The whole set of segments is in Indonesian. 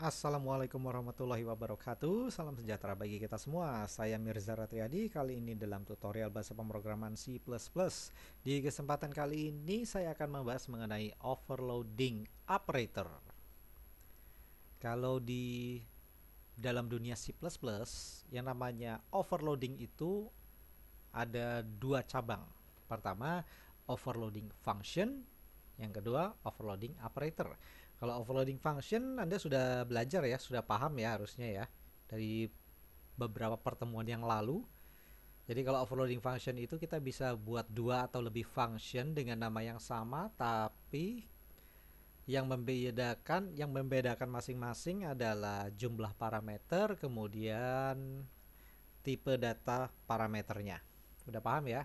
Assalamualaikum warahmatullahi wabarakatuh. Salam sejahtera bagi kita semua. Saya Mirza Ratriadi. Kali ini dalam tutorial bahasa pemrograman C++. Di kesempatan kali ini saya akan membahas mengenai overloading operator. Kalau di dalam dunia C++, yang namanya overloading itu ada dua cabang. Pertama, overloading function. Yang kedua, overloading operator. Kalau overloading function Anda sudah belajar ya, sudah paham ya harusnya ya dari beberapa pertemuan yang lalu. Jadi kalau overloading function itu kita bisa buat dua atau lebih function dengan nama yang sama, tapi yang membedakan masing-masing adalah jumlah parameter, kemudian tipe data parameternya. Udah paham ya?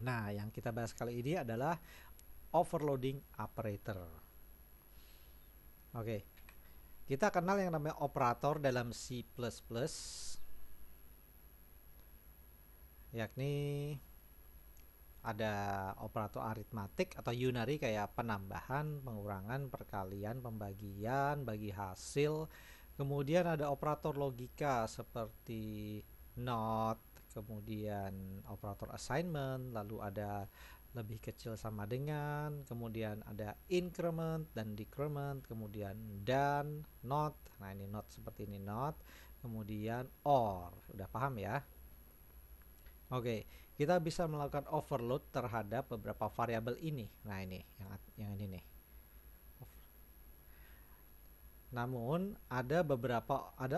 Nah, yang kita bahas kali ini adalah overloading operator. Oke, kita kenal yang namanya operator dalam C++, yakni ada operator aritmatik atau unary kayak penambahan, pengurangan, perkalian, pembagian, bagi hasil. Kemudian ada operator logika seperti not, kemudian operator assignment, lalu ada lebih kecil sama dengan, kemudian ada increment dan decrement, kemudian dan, not. Nah, ini not seperti ini not, kemudian or. Udah paham ya? Oke, kita bisa melakukan overload terhadap beberapa variabel ini. Nah, ini yang ini nih. Namun ada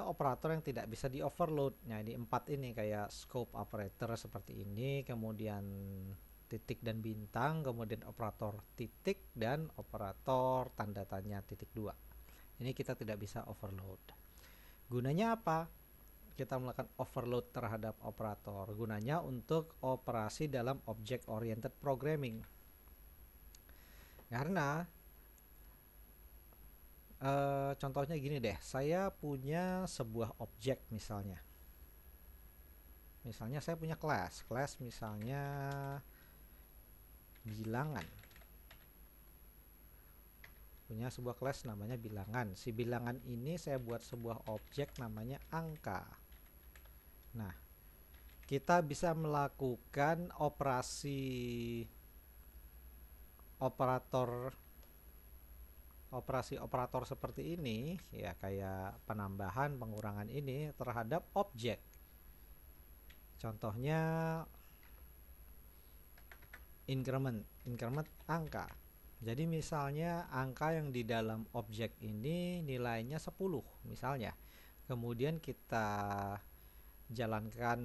operator yang tidak bisa di overload. Nah, ini 4 ini kayak scope operator seperti ini, kemudian titik dan bintang, kemudian operator titik dan operator tanda tanya titik 2. Ini kita tidak bisa overload. Gunanya apa? Kita melakukan overload terhadap operator. Gunanya untuk operasi dalam object oriented programming. Karena contohnya gini deh, saya punya sebuah objek misalnya. Misalnya saya punya kelas misalnya bilangan. Punya sebuah kelas namanya bilangan. Si bilangan ini saya buat sebuah objek namanya angka. Nah, kita bisa melakukan operasi-operator seperti ini ya, kayak penambahan, pengurangan ini terhadap objek. Contohnya increment angka. Jadi misalnya angka yang di dalam objek ini nilainya 10 misalnya. Kemudian kita jalankan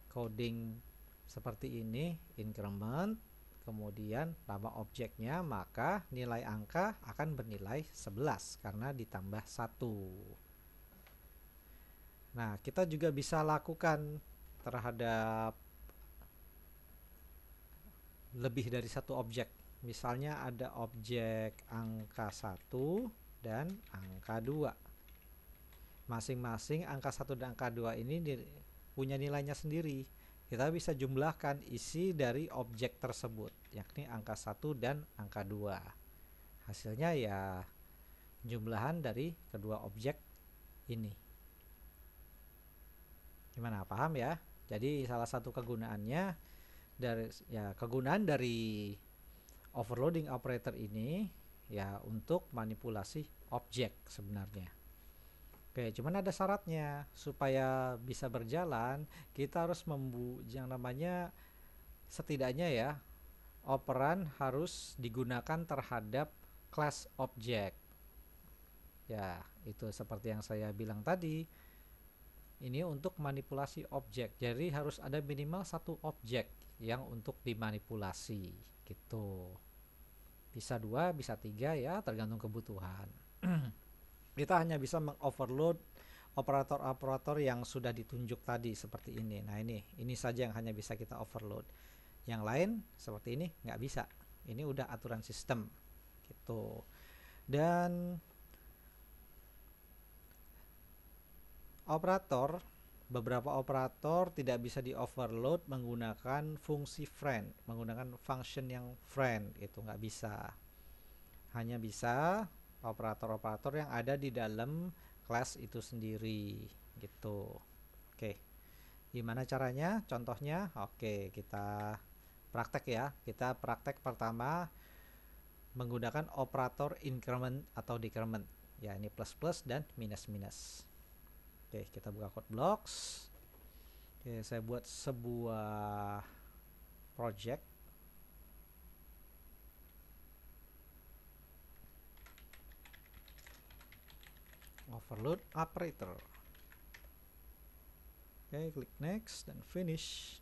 coding seperti ini, increment, kemudian nama objeknya, maka nilai angka akan bernilai 11 karena ditambah 1. Nah, kita juga bisa lakukan terhadap lebih dari satu objek. Misalnya ada objek angka 1 dan angka 2. Masing-masing angka 1 dan angka 2 ini punya nilainya sendiri. Kita bisa jumlahkan isi dari objek tersebut, yakni angka 1 dan angka 2. Hasilnya ya jumlahan dari kedua objek ini. Gimana, paham ya? Jadi salah satu kegunaannya kegunaan dari overloading operator ini ya untuk manipulasi objek sebenarnya. Oke, cuman ada syaratnya. Supaya bisa berjalan, kita harus yang namanya setidaknya ya, operan harus digunakan terhadap class object. Ya, itu seperti yang saya bilang tadi. Ini untuk manipulasi objek. Jadi harus ada minimal satu objek yang untuk dimanipulasi gitu. Bisa 2, bisa 3 ya, tergantung kebutuhan. Kita hanya bisa mengoverload operator-operator yang sudah ditunjuk tadi seperti ini. Nah, ini saja yang hanya bisa kita overload. Yang lain seperti ini nggak bisa. Ini udah aturan sistem gitu. Dan beberapa operator tidak bisa di overload menggunakan fungsi friend, menggunakan function yang friend, itu nggak bisa. Hanya bisa operator-operator yang ada di dalam kelas itu sendiri gitu. Oke, gimana caranya? Contohnya, oke, kita praktek ya. Kita praktek pertama menggunakan operator increment atau decrement. Ya, ini plus plus dan minus minus. Oke, kita buka code blocks. Oke, saya buat sebuah project. Overload operator. Oke, klik next dan finish.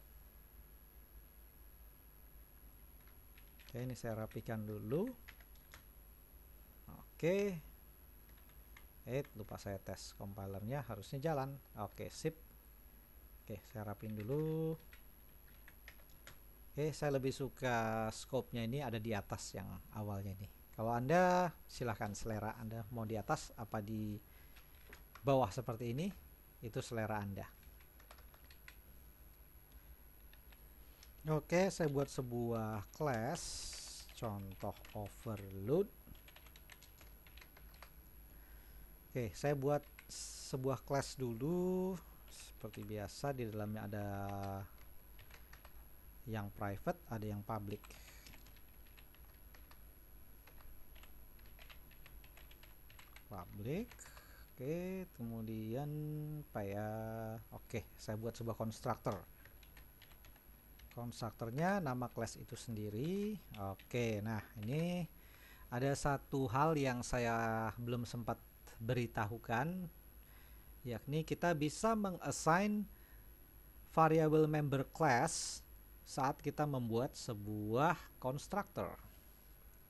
Oke, ini saya rapikan dulu. Oke. Lupa saya tes compilernya, harusnya jalan. Oke, sip. Oke, saya rapin dulu. Oke, saya lebih suka scope-nya ini ada di atas yang awalnya nih. Kalau Anda silahkan selera Anda mau di atas apa di bawah seperti ini, itu selera Anda. Oke, saya buat sebuah class contoh overload. Oke, saya buat sebuah class dulu. Seperti biasa di dalamnya ada yang private, ada yang public. Public. Oke, kemudian apa ya? Oke, saya buat sebuah constructor. Konstruktornya nama kelas itu sendiri. Oke, nah ini ada satu hal yang saya belum sempat beritahukan, yakni kita bisa mengassign variable member class saat kita membuat sebuah konstruktor.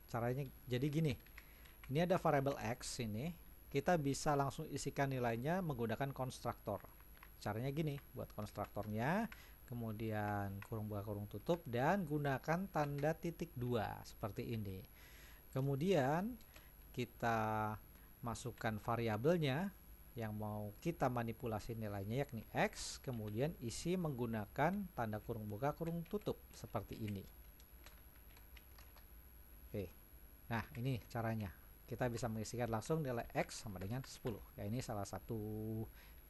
Caranya jadi gini, ini ada variable x ini, kita bisa langsung isikan nilainya menggunakan konstruktor. Caranya gini, buat konstruktornya, kemudian kurung buka kurung tutup, dan gunakan tanda titik 2 seperti ini. Kemudian kita masukkan variabelnya yang mau kita manipulasi nilainya, yakni x, kemudian isi menggunakan tanda kurung buka kurung tutup seperti ini. Oke, nah ini caranya, kita bisa mengisikan langsung nilai x sama dengan 10. Ya, ini salah satu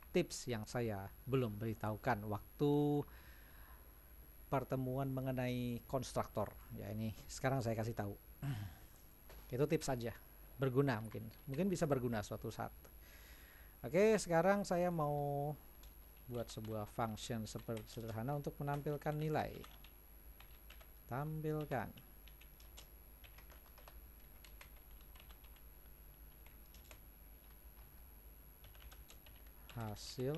tips yang saya belum beritahukan waktu pertemuan mengenai konstruktor. Ya, ini sekarang saya kasih tahu. Itu tips saja, berguna, mungkin bisa berguna suatu saat. Oke, sekarang saya mau buat sebuah function seperti sederhana untuk menampilkan nilai. Tampilkan hasil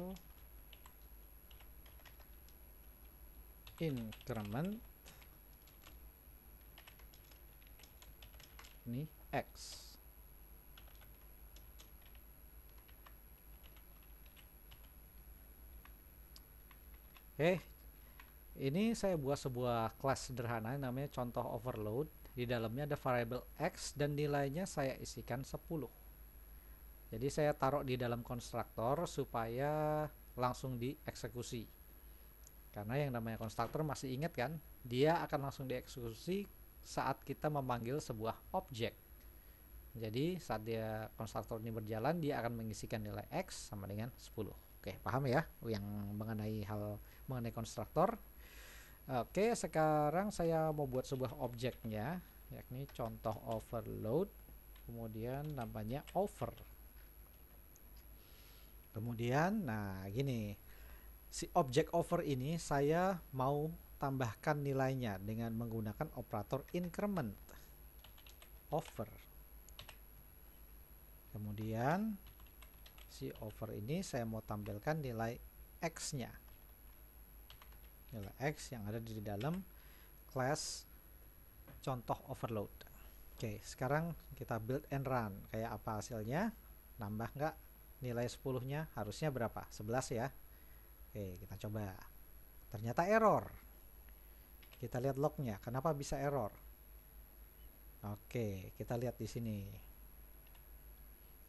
increment ini x. Oke, ini saya buat sebuah kelas sederhana namanya contoh overload. Di dalamnya ada variable x dan nilainya saya isikan 10. Jadi saya taruh di dalam konstruktor supaya langsung dieksekusi. Karena yang namanya konstruktor masih ingat kan, dia akan langsung dieksekusi saat kita memanggil sebuah objek. Jadi saat dia konstruktor ini berjalan, dia akan mengisikan nilai x sama dengan 10. Oke, paham ya yang mengenai konstruktor. Oke, sekarang saya mau buat sebuah objeknya, yakni contoh overload, kemudian namanya over. Kemudian, nah gini, si objek over ini saya mau tambahkan nilainya dengan menggunakan operator increment over. Kemudian si over ini saya mau tampilkan nilai x nya, nilai x yang ada di dalam class contoh overload. Oke, sekarang kita build and run. Kayak apa hasilnya? Nambah nggak nilai 10 nya? Harusnya berapa? 11 ya. Oke, kita coba. Ternyata error. Kita lihat lognya, kenapa bisa error? Oke, kita lihat di sini.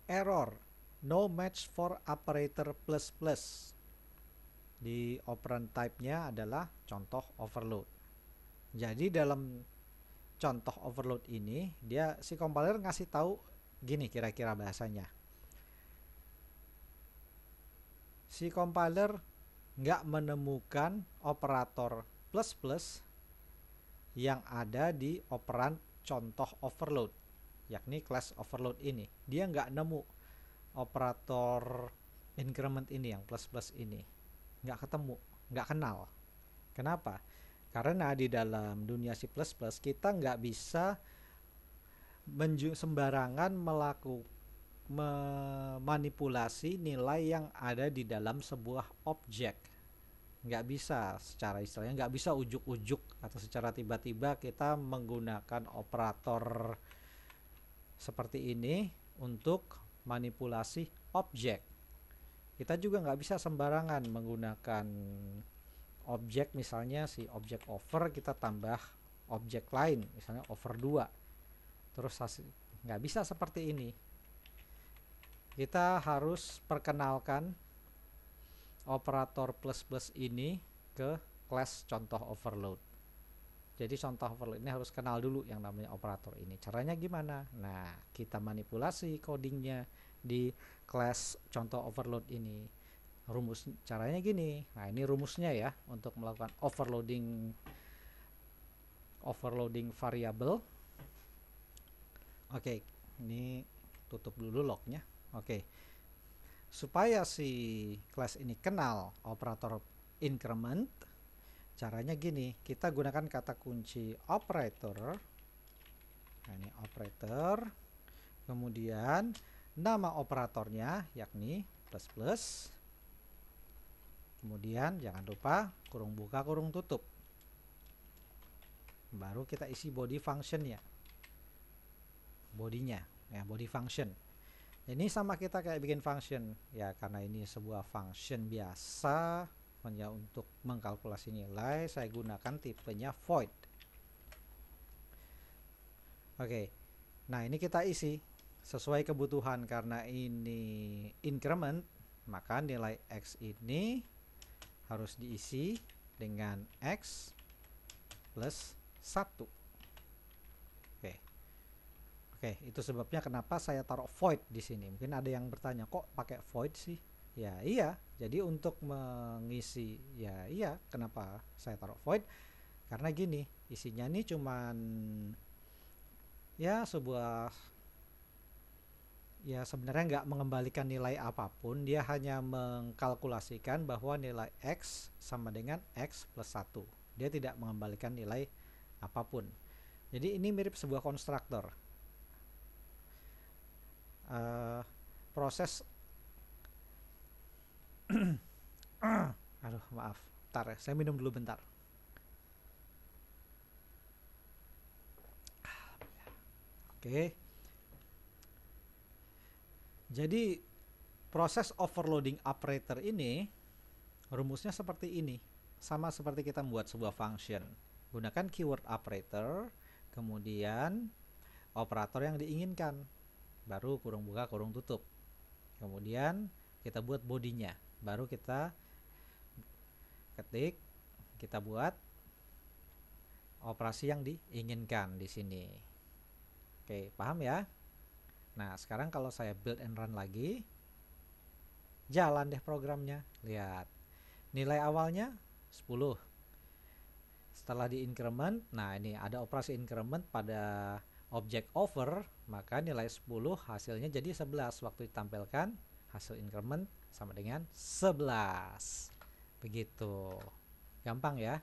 Error, no match for operator plus plus. Di operand type-nya adalah contoh overload. Jadi dalam contoh overload ini, si compiler ngasih tahu gini kira-kira bahasanya. Si compiler nggak menemukan operator plus plus yang ada di operan contoh overload, yakni class overload ini. Dia nggak nemu operator increment ini yang plus plus ini, nggak ketemu, nggak kenal. Kenapa? Karena di dalam dunia C++ kita nggak bisa sembarangan memanipulasi nilai yang ada di dalam sebuah objek. Nggak bisa secara istilahnya, nggak bisa ujuk-ujuk atau secara tiba-tiba kita menggunakan operator seperti ini untuk manipulasi objek. Kita juga nggak bisa sembarangan menggunakan objek, misalnya si objek over kita tambah objek lain, misalnya over 2, terus nggak bisa seperti ini. Kita harus perkenalkan operator plus plus ini ke kelas contoh overload. Jadi contoh overload ini harus kenal dulu yang namanya operator ini. Caranya gimana? Nah, kita manipulasi codingnya di kelas contoh overload ini. Caranya gini. Nah, ini rumusnya ya untuk melakukan overloading variable. Oke, ini tutup dulu lognya. Oke. Supaya si kelas ini kenal operator increment, caranya gini, kita gunakan kata kunci operator. Nah, ini operator, kemudian nama operatornya yakni plus plus, kemudian jangan lupa kurung buka kurung tutup, baru kita isi body functionnya, bodinya ya, body function. Ini sama kita kayak bikin function ya, karena ini sebuah function biasa hanya untuk mengkalkulasi nilai, saya gunakan tipenya void. Oke, nah ini kita isi sesuai kebutuhan. Karena ini increment, maka nilai x ini harus diisi dengan x plus 1. Oke, itu sebabnya kenapa saya taruh void di sini. Mungkin ada yang bertanya, kok pakai void sih? Ya iya, jadi untuk mengisi, ya iya, kenapa saya taruh void? Karena gini, isinya ini cuman ya sebenarnya nggak mengembalikan nilai apapun, dia hanya mengkalkulasikan bahwa nilai x sama dengan x plus 1. Dia tidak mengembalikan nilai apapun. Jadi ini mirip sebuah konstruktor. Proses aduh maaf, bentar ya, saya minum dulu bentar. Oke. Jadi proses overloading operator ini rumusnya seperti ini, sama seperti kita membuat sebuah function. Gunakan keyword operator, kemudian operator yang diinginkan, baru kurung buka kurung tutup, kemudian kita buat bodinya, baru kita ketik, kita buat operasi yang diinginkan di sini. Oke, paham ya? Nah, sekarang kalau saya build and run lagi, jalan deh programnya. Lihat, nilai awalnya 10. Setelah di increment, nah ini ada operasi increment pada objek over, maka nilai 10 hasilnya jadi 11. Waktu ditampilkan, hasil increment sama dengan 11. Begitu. Gampang ya?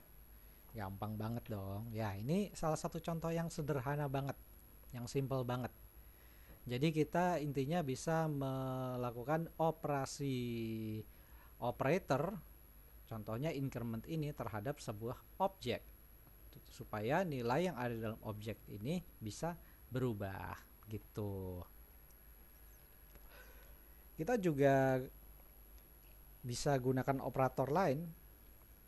Gampang banget dong. Ya, ini salah satu contoh yang sederhana banget, yang simple banget. Jadi kita intinya bisa melakukan operasi operator, contohnya increment ini, terhadap sebuah objek, supaya nilai yang ada dalam objek ini bisa berubah gitu. Kita juga bisa gunakan operator lain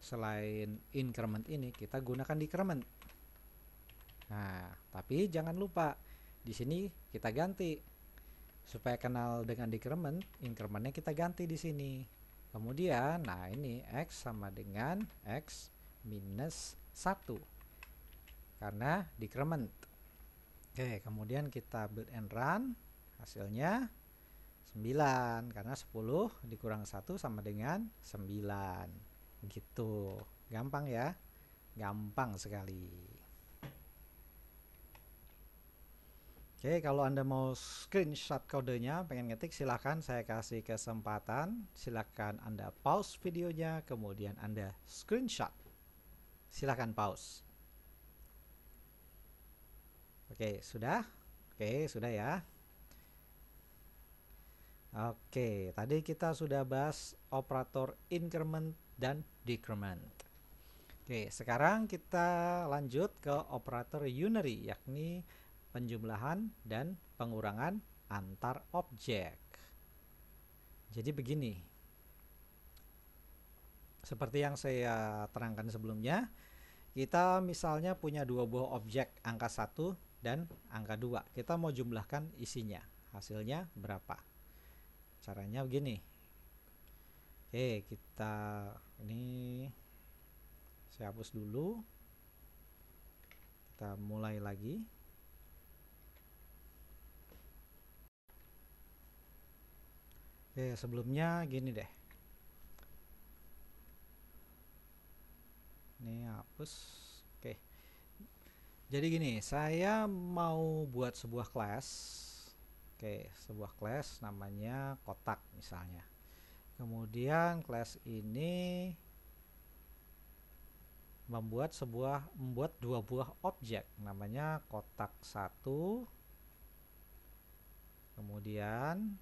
selain increment ini, kita gunakan decrement. Nah, tapi jangan lupa di sini kita ganti supaya kenal dengan decrement, incrementnya kita ganti di sini. Kemudian, nah ini x sama dengan x minus 1 karena decrement. Oke, kemudian kita build and run. Hasilnya 9 karena 10 dikurang 1 sama dengan 9. Gitu. Gampang ya? Gampang sekali. Oke, kalau Anda mau screenshot kodenya, pengen ngetik, silahkan saya kasih kesempatan. Silahkan Anda pause videonya, kemudian Anda screenshot. Silahkan pause. Oke, sudah? Oke, sudah ya. Oke, tadi kita sudah bahas operator increment dan decrement. Oke, sekarang kita lanjut ke operator unary, yakni penjumlahan dan pengurangan antar objek. Jadi begini, seperti yang saya terangkan sebelumnya, kita misalnya punya dua buah objek, angka 1 dan angka 2. Kita mau jumlahkan isinya, hasilnya berapa? Caranya begini. Oke, kita ini saya hapus dulu. Kita mulai lagi. Oke, sebelumnya gini deh. Ini hapus. Oke. Jadi gini, saya mau buat sebuah kelas. Oke, sebuah kelas namanya kotak misalnya. Kemudian kelas ini membuat dua buah objek namanya kotak 1, kemudian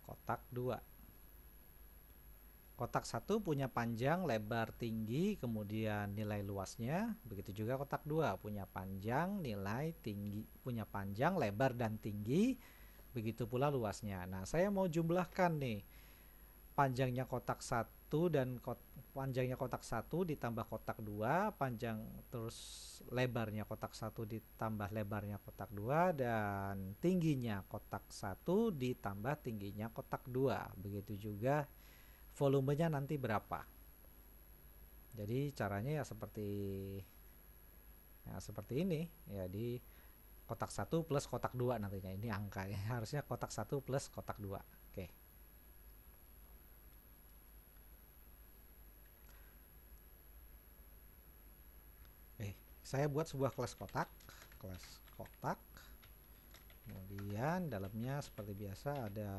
kotak 2. Kotak 1 punya panjang, lebar, tinggi, kemudian nilai luasnya. Begitu juga kotak 2 punya panjang, nilai tinggi, punya panjang, lebar dan tinggi. Begitu pula luasnya. Nah, saya mau jumlahkan nih panjangnya kotak 1 dan panjangnya kotak 1 ditambah kotak 2, panjang terus lebarnya kotak 1 ditambah lebarnya kotak 2, dan tingginya kotak 1 ditambah tingginya kotak 2. Begitu juga volumenya nanti berapa. Jadi caranya ya seperti ini ya, di kotak 1 plus kotak 2 nantinya. Ini angka ya. Harusnya kotak 1 plus kotak 2. Oke. Saya buat sebuah kelas kotak. Kemudian dalamnya seperti biasa ada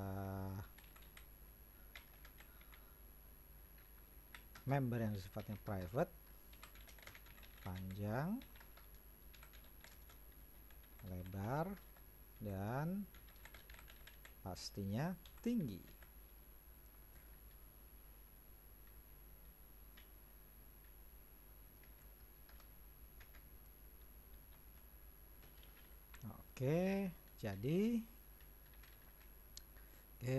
member yang sifatnya private, panjang, lebar, dan pastinya tinggi. Oke,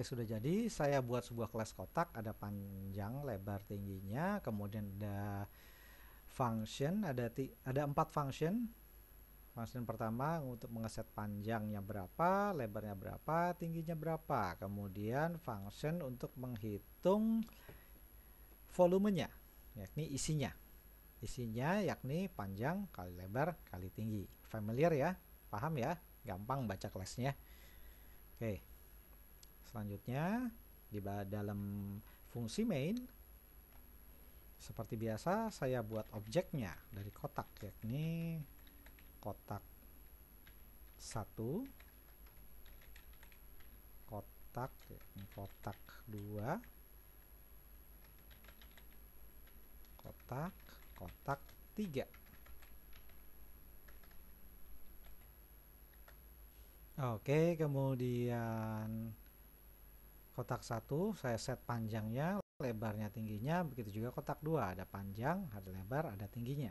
sudah jadi. Saya buat sebuah kelas kotak, ada panjang, lebar, tingginya, kemudian ada function, ada 4 function. Function pertama untuk mengeset panjangnya berapa, lebarnya berapa, tingginya berapa. Kemudian function untuk menghitung volumenya, yakni isinya. Isinya yakni panjang kali lebar kali tinggi. Familiar ya? Paham ya? Gampang baca kelasnya. Oke. Selanjutnya di dalam fungsi main, seperti biasa saya buat objeknya dari kotak, yakni kotak 1, kotak 2, kotak 3. Oke, kemudian kotak 1 saya set panjangnya, lebarnya, tingginya. Begitu juga kotak 2, ada panjang, ada lebar, ada tingginya.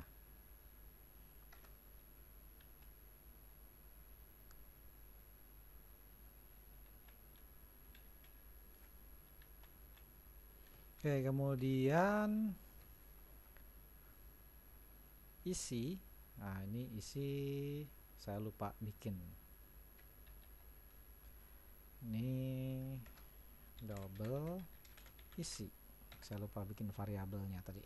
Oke, kemudian isi. Nah, ini isi saya lupa bikin. Ini double isi, saya lupa bikin variabelnya tadi.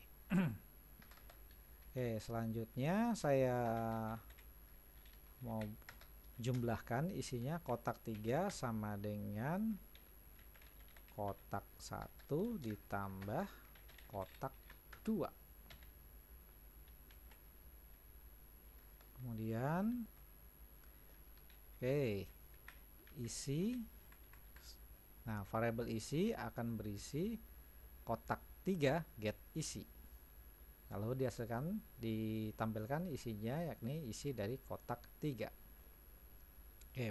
Oke, selanjutnya saya mau jumlahkan isinya. Kotak 3 sama dengan kotak 1 ditambah kotak 2. Kemudian isi. Nah, variabel isi akan berisi kotak 3 get isi. Lalu ditampilkan isinya, yakni isi dari kotak 3.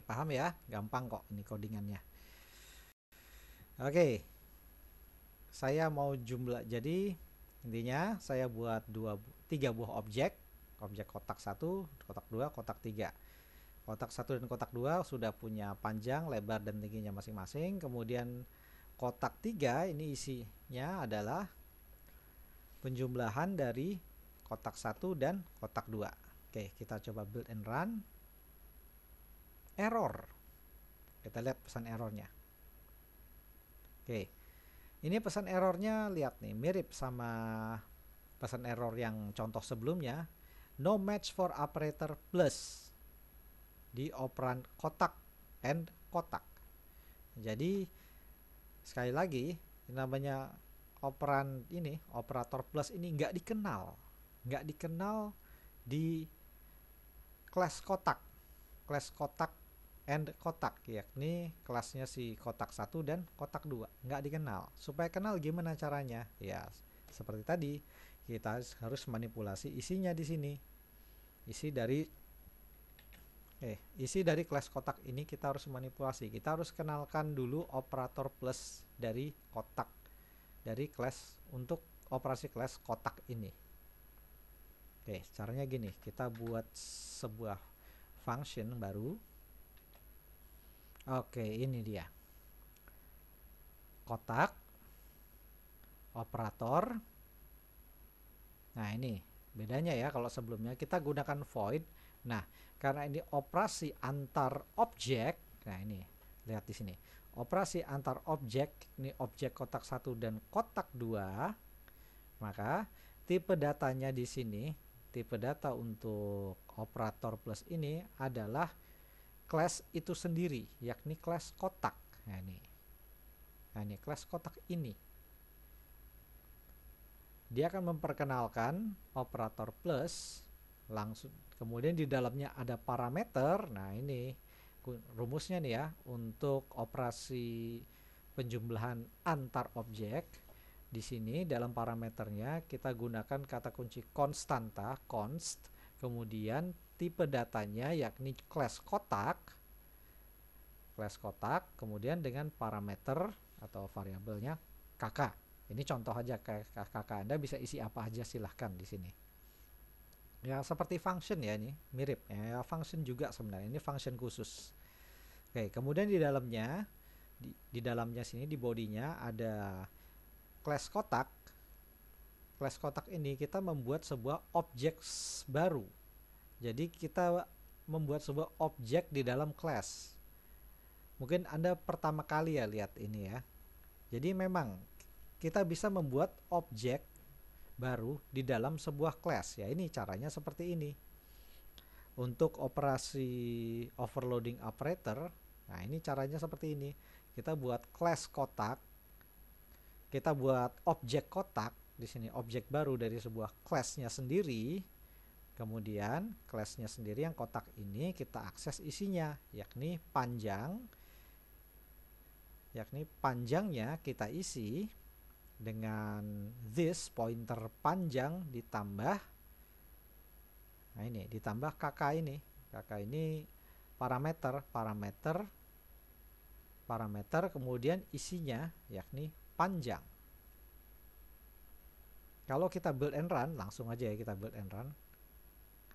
Paham ya? Gampang kok ini codingannya. Saya mau jumlah. Jadi intinya saya buat 3 buah objek kotak 1, kotak 2, kotak 3. Kotak 1 dan kotak 2 sudah punya panjang, lebar, dan tingginya masing-masing. Kemudian kotak 3 ini isinya adalah penjumlahan dari kotak 1 dan kotak 2. Kita coba build and run. Error. Kita lihat pesan errornya. Ini pesan errornya, lihat nih, mirip sama pesan error yang contoh sebelumnya. No match for operator plus di operan kotak and kotak. Jadi sekali lagi, namanya operan ini, operator plus ini nggak dikenal di kelas kotak and kotak, yakni kelasnya si kotak 1 dan kotak 2 nggak dikenal. Supaya kenal gimana caranya? Ya seperti tadi, kita harus manipulasi isinya di sini. Isi dari kelas kotak ini kita harus manipulasi. Kita harus kenalkan dulu operator plus dari kotak, dari kelas untuk operasi kelas kotak ini. Caranya gini, kita buat sebuah function baru. Ini dia. Kotak, operator. Nah, ini bedanya ya, kalau sebelumnya kita gunakan void. Nah, karena ini operasi antar objek. Nah, ini lihat di sini. Operasi antar objek, ini objek kotak 1 dan kotak 2. Maka tipe datanya di sini, tipe data untuk operator plus ini adalah kelas itu sendiri, yakni kelas kotak. Nah, ini kelas kotak ini. Dia akan memperkenalkan operator plus langsung. Kemudian di dalamnya ada parameter. Nah, ini rumusnya nih ya, untuk operasi penjumlahan antar objek. Di sini dalam parameternya kita gunakan kata kunci konstanta, const. Kemudian tipe datanya yakni kelas kotak, kemudian dengan parameter atau variabelnya kakak. Ini contoh aja kakak. Anda bisa isi apa aja silahkan di sini. Ya seperti function ya, ini mirip ya, function juga sebenarnya. Ini function khusus. Kemudian di dalamnya sini di bodinya ada kelas kotak. Kelas kotak ini kita membuat sebuah objek baru. Jadi kita membuat sebuah objek di dalam kelas. Mungkin Anda pertama kali ya lihat ini ya. Jadi memang kita bisa membuat objek baru di dalam sebuah kelas. Ya, ini caranya seperti ini. Untuk operasi overloading operator, nah ini caranya seperti ini. Kita buat kelas kotak. Kita buat objek kotak. Di sini objek baru dari sebuah kelasnya sendiri. Kemudian kelasnya sendiri yang kotak ini kita akses isinya, yakni panjang. Yakni panjangnya kita isi dengan this pointer panjang ditambah, nah ini ditambah kakak ini. Kakak ini parameter kemudian isinya yakni panjang. Kalau kita build and run, langsung aja ya kita build and run.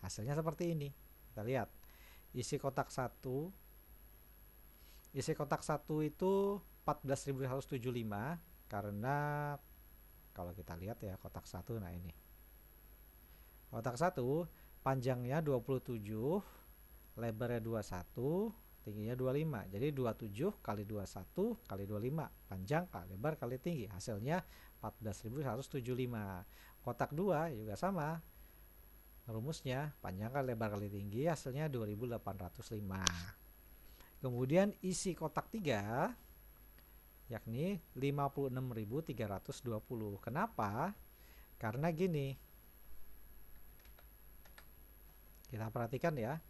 Hasilnya seperti ini. Kita lihat. Isi kotak 1 itu 14.175 karena kalau kita lihat ya kotak 1, nah ini. Kotak 1 panjangnya 27, lebarnya 21, tingginya 25. Jadi 27 kali 21 kali 25, panjang kali lebar kali tinggi. Hasilnya 14.175. Kotak 2 juga sama. Rumusnya panjang kali lebar kali tinggi, hasilnya 2805. Kemudian isi kotak 3 yakni 56.320. Kenapa? Karena gini. Kita perhatikan ya.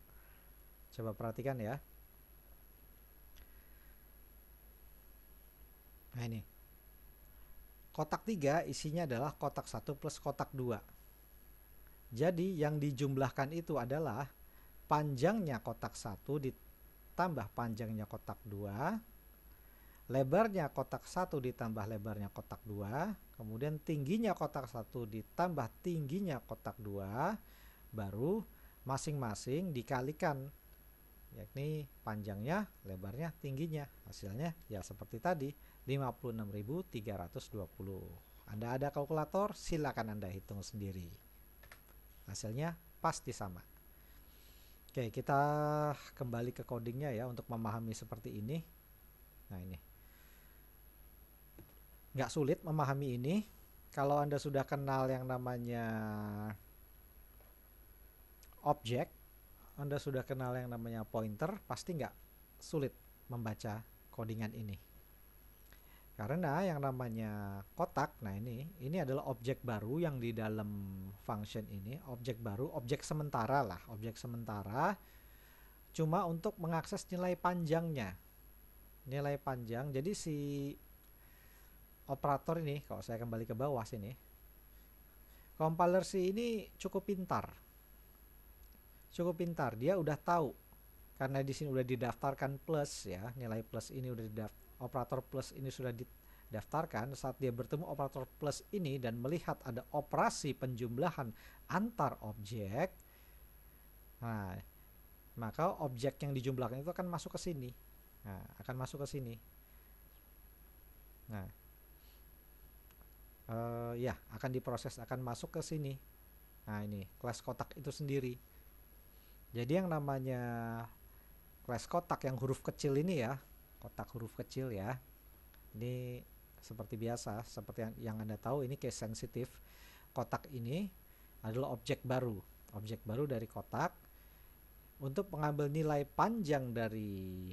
Coba perhatikan ya. Nah ini. Kotak 3 isinya adalah kotak 1 plus kotak 2. Jadi yang dijumlahkan itu adalah panjangnya kotak 1 ditambah panjangnya kotak 2, lebarnya kotak 1 ditambah lebarnya kotak 2, kemudian tingginya kotak 1 ditambah tingginya kotak 2, baru masing-masing dikalikan, yakni panjangnya, lebarnya, tingginya. Hasilnya ya seperti tadi, 56.320. Anda ada kalkulator, silakan Anda hitung sendiri. Hasilnya pasti sama. Oke, kita kembali ke codingnya ya untuk memahami seperti ini. Nah ini. Nggak sulit memahami ini. Kalau Anda sudah kenal yang namanya objek, Anda sudah kenal yang namanya pointer, pasti nggak sulit membaca codingan ini. Karena yang namanya kotak, nah ini adalah objek baru yang di dalam function ini, objek baru, objek sementara lah, objek sementara cuma untuk mengakses nilai panjangnya. Nilai panjang, jadi si operator ini, kalau saya kembali ke bawah sini, compiler si ini cukup pintar. Cukup pintar, dia udah tahu karena di sini udah didaftarkan plus ya, nilai plus ini udah didaftar, operator plus ini sudah didaftarkan. Saat dia bertemu operator plus ini dan melihat ada operasi penjumlahan antar objek, nah maka objek yang dijumlahkan itu akan masuk ke sini. Nah, akan masuk ke sini. Nah, ya akan diproses, akan masuk ke sini. Nah ini kelas kotak itu sendiri. Jadi yang namanya kelas kotak yang huruf kecil ini ya, kotak huruf kecil ya, ini seperti biasa, seperti yang Anda tahu, ini case sensitif. Kotak ini adalah objek baru dari kotak. Untuk mengambil nilai panjang dari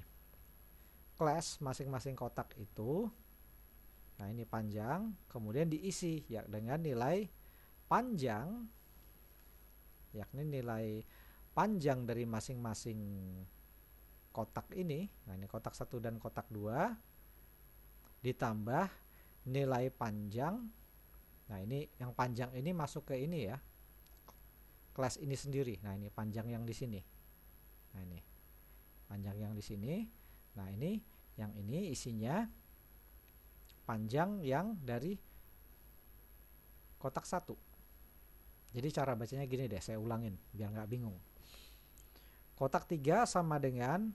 kelas masing-masing kotak itu, nah ini panjang, kemudian diisi ya dengan nilai panjang, yakni nilai panjang dari masing-masing kotak ini. Nah ini kotak 1 dan kotak 2 ditambah nilai panjang. Nah ini yang panjang ini masuk ke ini ya, kelas ini sendiri. Nah ini panjang yang di sini. Nah ini panjang yang di sini. Nah ini yang ini isinya panjang yang dari kotak 1. Jadi cara bacanya gini deh, saya ulangin biar nggak bingung. Kotak 3 sama dengan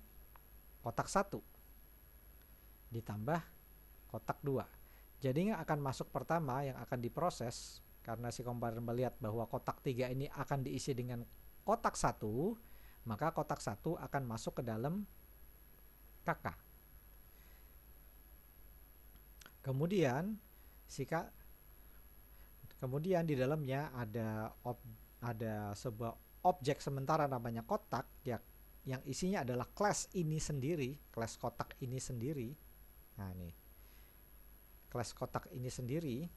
kotak 1 ditambah kotak 2. Jadi yang akan masuk pertama, yang akan diproses, karena si compiler melihat bahwa kotak 3 ini akan diisi dengan kotak 1, maka kotak 1 akan masuk ke dalam KK. Kemudian kemudian di dalamnya ada sebuah objek sementara namanya kotak yang isinya adalah kelas ini sendiri, kelas kotak ini sendiri. Nah ini kelas kotak ini sendiri.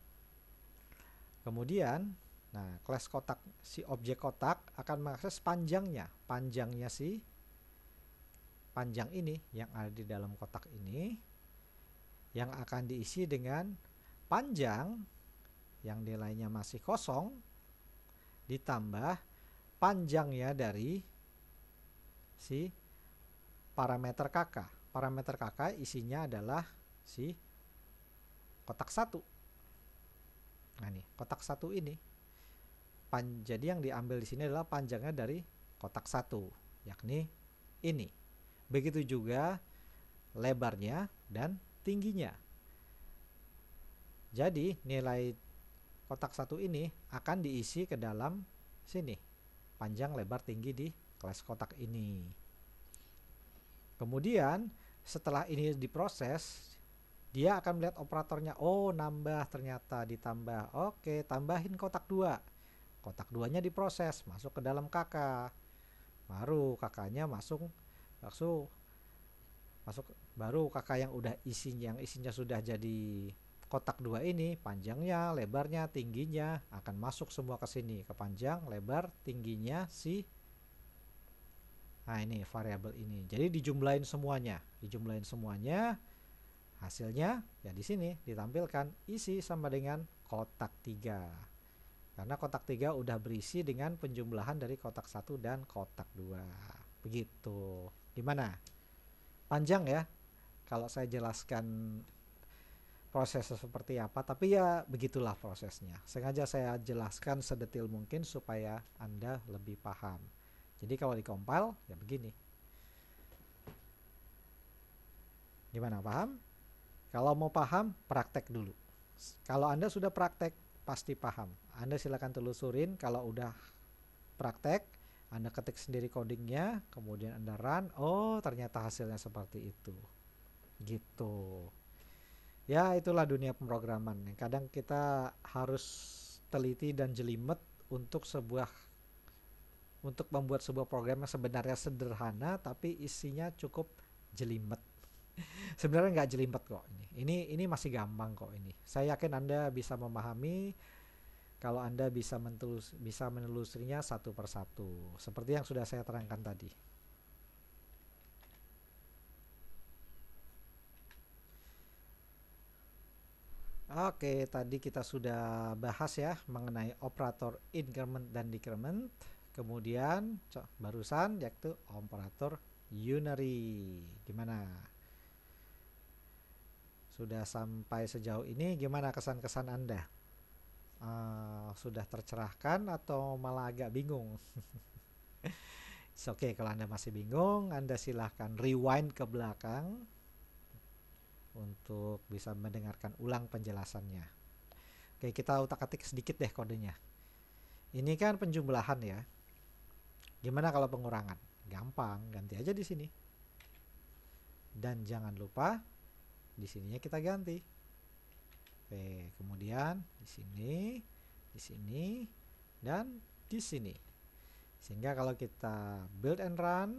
Kemudian nah kelas kotak, si objek kotak akan mengakses panjangnya si panjang ini yang ada di dalam kotak ini, yang akan diisi dengan panjang yang nilainya masih kosong ditambah panjangnya dari si parameter KK. Parameter KK isinya adalah si kotak 1. Nah ini kotak 1 ini. Jadi yang diambil di sini adalah panjangnya dari kotak 1, yakni ini. Begitu juga lebarnya dan tingginya. Jadi nilai kotak 1 ini akan diisi ke dalam sini, panjang, lebar, tinggi di kelas kotak ini. Kemudian setelah ini diproses, dia akan melihat operatornya, oh nambah, ternyata ditambah. Oke, tambahin kotak 2. kotak 2-nya diproses, masuk ke dalam KK. Baru KK-nya masuk baru KK yang isinya sudah jadi kotak 2 ini, panjangnya, lebarnya, tingginya akan masuk semua ke sini, ke panjang, lebar, tingginya nah ini variabel ini. Jadi dijumlahin semuanya, hasilnya ya di sini ditampilkan isi sama dengan kotak 3. Karena kotak 3 udah berisi dengan penjumlahan dari kotak 1 dan kotak 2. Begitu. Gimana? Panjang ya kalau saya jelaskan prosesnya seperti apa, tapi ya begitulah prosesnya. Sengaja saya jelaskan sedetil mungkin supaya Anda lebih paham. Jadi kalau di-compile ya begini. Gimana, paham? Kalau mau paham, praktek dulu. Kalau Anda sudah praktek, pasti paham. Anda silakan telusurin. Kalau udah praktek, Anda ketik sendiri codingnya, kemudian Anda run, oh ternyata hasilnya seperti itu. Gitu. Ya itulah dunia pemrograman. Kadang kita harus teliti dan jelimet untuk membuat sebuah program yang sebenarnya sederhana tapi isinya cukup jelimet. Sebenarnya nggak jelimet kok ini. Ini masih gampang kok ini. Saya yakin Anda bisa memahami kalau Anda bisa menelusurinya satu persatu. Seperti yang sudah saya terangkan tadi. Oke, tadi kita sudah bahas ya mengenai operator increment dan decrement. Kemudian barusan yaitu operator unary. Gimana? Sudah sampai sejauh ini gimana kesan-kesan Anda? Sudah tercerahkan atau malah agak bingung? Oke, kalau Anda masih bingung, Anda silahkan rewind ke belakang untuk bisa mendengarkan ulang penjelasannya. Oke, kita utak-atik sedikit deh kodenya. Ini kan penjumlahan ya. Gimana kalau pengurangan? Gampang, ganti aja di sini. Dan jangan lupa di sininya kita ganti. Oke, kemudian di sini, dan di sini. Sehingga kalau kita build and run,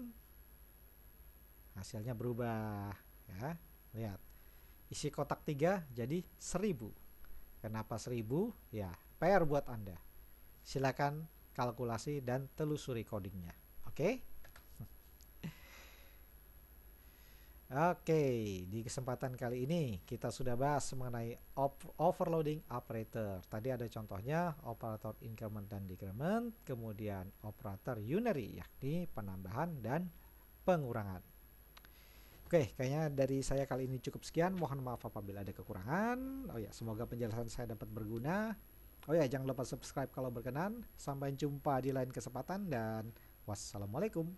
hasilnya berubah ya. Lihat. Isi kotak 3 jadi 1000. Kenapa 1000? Ya, PR buat Anda. Silakan kalkulasi dan telusuri codingnya. Oke? Oke, di kesempatan kali ini kita sudah bahas mengenai overloading operator. Tadi ada contohnya operator increment dan decrement, kemudian operator unary yakni penambahan dan pengurangan. Oke, kayaknya dari saya kali ini cukup sekian. Mohon maaf apabila ada kekurangan. Oh ya, semoga penjelasan saya dapat berguna. Oh ya, jangan lupa subscribe kalau berkenan. Sampai jumpa di lain kesempatan dan wassalamualaikum.